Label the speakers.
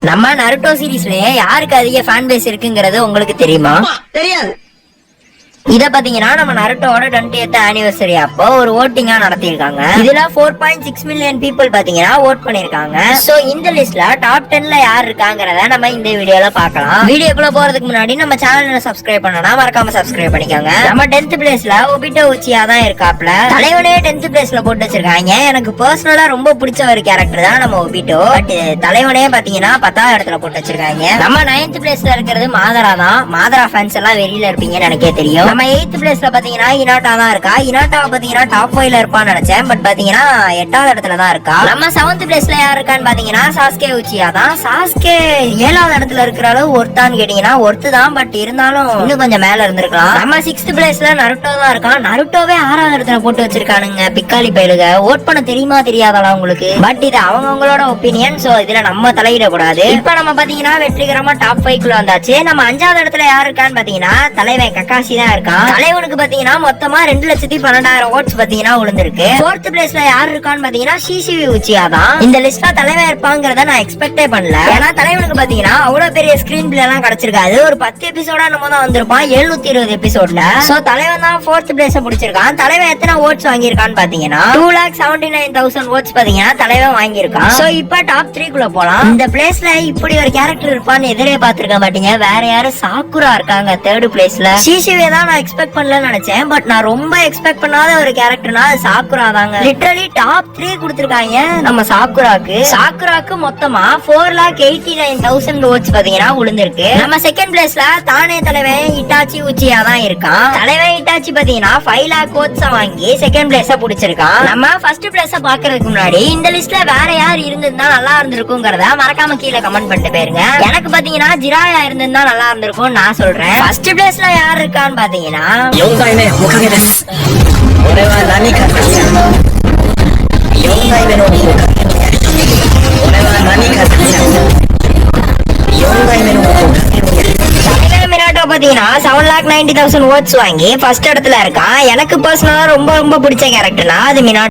Speaker 1: நம்ம நருட்டோ சீரிஸ்லயே யாருக்கு அதிக ஃபேன் பேஸ் இருக்குங்கிறது உங்களுக்கு தெரியுமா?
Speaker 2: தெரியாது.
Speaker 1: இத பாத்தீங்கன்னா நம்ம நருட்டோட 20th ஆனிவர்சரி அப்போ ஒரு ஓட்டிங்கா நடத்திருக்காங்க. இதுல 4.6 மில்லியன் பீப்புள் பாத்தீங்கன்னா ஓட் பண்ணிருக்காங்க. சோ இந்த லிஸ்ட்ல டாப் 10ல யார் இருக்காங்கறத நம்ம இந்த வீடியோல பார்க்கலாம். வீடியோக்குள்ள போறதுக்கு முன்னாடி நம்ம சேனலை சப்ஸ்கிரைப் பண்ணனா மறக்காம சப்ஸ்கிரைப் பண்ணிக்கோங்க. நம்ம 10th பிளேஸ்ல ஒபிட்டோ உச்சியா தான் இருக்காப்ல. தலைவனே 10th பிளேஸ்ல போட்டு வச்சிருக்காங்க. எனக்கு பர்சனலா ரொம்ப பிடிச்ச ஒரு கேரக்டர் தான் நம்ம ஒபிட்டோ. பட் தலைவனே பாத்தீங்கன்னா 10th இடத்துல போட்டு வச்சிருக்காங்க. நம்ம 9th பிளேஸ்ல இருக்கிறது மாதரா தான். மாதரா ஃபேன்ஸ் எல்லாம் வெளியில இருப்பீங்கன்னு எனக்கே தெரியும். நம்ம 8th பிளேஸ்ல பாத்தீங்கன்னா இனாட்டா தான் இருக்கா. இனாட்டா பாத்தீங்கன்னா டாப் 5ல இருப்பான்னு நினைச்சேன். பட் பாத்தீங்கன்னா 8வது இடத்துல தான் இருக்கா. நம்ம 7th பிளேஸ்ல யார் இருக்கான்னு பாத்தீங்கன்னா சாஸ்கே உச்சியா தான். சாஸ்கே 7வது இடத்துல இருக்கிற அளவு ஒர்த்தான்னு கேட்டீங்கன்னா ஒர்த்து தான். பட் இருந்தாலும் இன்னும் கொஞ்சம் மேல இருந்திருக்கலாம். நம்ம 6th பிளேஸ்ல நருட்டோ தான் இருக்கான். நருட்டோவே 6வது இடத்துல போட்டு வச்சிருக்கானுங்க பிக்காலி பயிலுக. ஓட் பண்ண தெரியுமா தெரியாதா உங்களுக்கு? பட் இது அவங்களோட ஒப்பீனியன். சோ இதுல நம்ம தலையிட கூடாது. இப்ப நம்ம பாத்தீங்கன்னா வெற்றிகரமா டாப் 5 குள்ள வந்தாச்சு. நம்ம 5வது இடத்துல யார் இருக்கான்னு பாத்தீங்கன்னா தலைவன் கக்காசி தான் இருக்கான். தலைவனுக்கு பாத்தீங்கன்னா மொத்தமா 2,12,000 ஓட்ஸ் பாத்தீங்கன்னா விழுந்திருக்கு. 4th பிளேஸ்ல யார் இருக்கான்னு பாத்தீங்கன்னா சிசிவி உச்சியா தான். இந்த லிஸ்ட்ல தலைவன் இருப்பாங்கறத நான் எக்ஸ்பெக்டே பண்ணல. ஏன்னா தலைவனுக்கு பாத்தீங்கன்னா அவ்வளவு பெரிய ஸ்கிரீன் பிளே எல்லாம் கிடைச்சிருக்காது. ஒரு 10 எபிசோடா நம்ம தான் வந்திருப்பான் 720 எபிசோட்ல. சோ தலைவன் தான் 4th பிளேஸ் பிடிச்சிருக்கான். தலைவன் எத்தனை ஓட்ஸ் வாங்கியிருக்கான்னு பாத்தீங்கன்னா 2,79,000 ஓட்ஸ் பாத்தீங்கன்னா தலைவன் வாங்கியிருக்கான். சோ இப்ப டாப் 3 குள்ள போலாம். இந்த பிளேஸ்ல இப்படி ஒரு கேரக்டர் இருப்பான்னு எதிரே பாத்துருக்க மாட்டீங்க. வேற யாரும் சாக்குரா இருக்காங்க 3rd பிளேஸ்ல. சிசிவி தான் நான் எக்ஸ்பெக்ட் பண்ணல நினைச்சேன். பட் நான் ரொம்ப எக்ஸ்பெக்ட் பண்ணாத ஒரு கேரக்டர்னா சாக்குரா தாங்க. லிட்டரலி டாப் 3 கொடுத்திருக்காங்க நம்ம சாக்குராக்கு மொத்தமா 4,89,000 ஓட்ஸ் பாத்தீங்கன்னா விழுந்திருக்கு. நம்ம 2nd பிளேஸ்ல தானே தலைவன் இட்டாச்சி உச்சியா தான் இருக்கான். தலைவன் இட்டாச்சி பாத்தீங்கன்னா 5 lakh ஓட்ஸ் வாங்கி 2nd பிளேஸ பிடிச்சிருக்கான். நம்ம 1st பிளேஸ பாக்குறதுக்கு முன்னாடி இந்த லிஸ்ட்ல வேற யார் இருந்திருந்தா நல்லா இருந்திருக்கும்ங்கறத மறக்காம கீழே கமெண்ட் பண்ணிட்டு போயிருங்க. எனக்கு பாத்தீங்கன்னா ஜிராயா இருந்திருந்தா நல்லா இருந்திருக்கும் நான் சொல்றேன். 1st பிளேஸ்ல யார் இருக்கான்னு பாத்தீங்கன்னா
Speaker 2: 4代目おかげです。俺は何かという4代目のおかげ。俺は何かという4代目のおかげ。
Speaker 1: மினாட்டோ பாத்தீங்கன்னா 7,90,000 ஓட்ஸ் வாங்கி 1st இடத்துல இருக்கான். எனக்கு பர்சனலா ரொம்ப பிடிச்ச கேரக்டர்னா அது மினாட்டோ.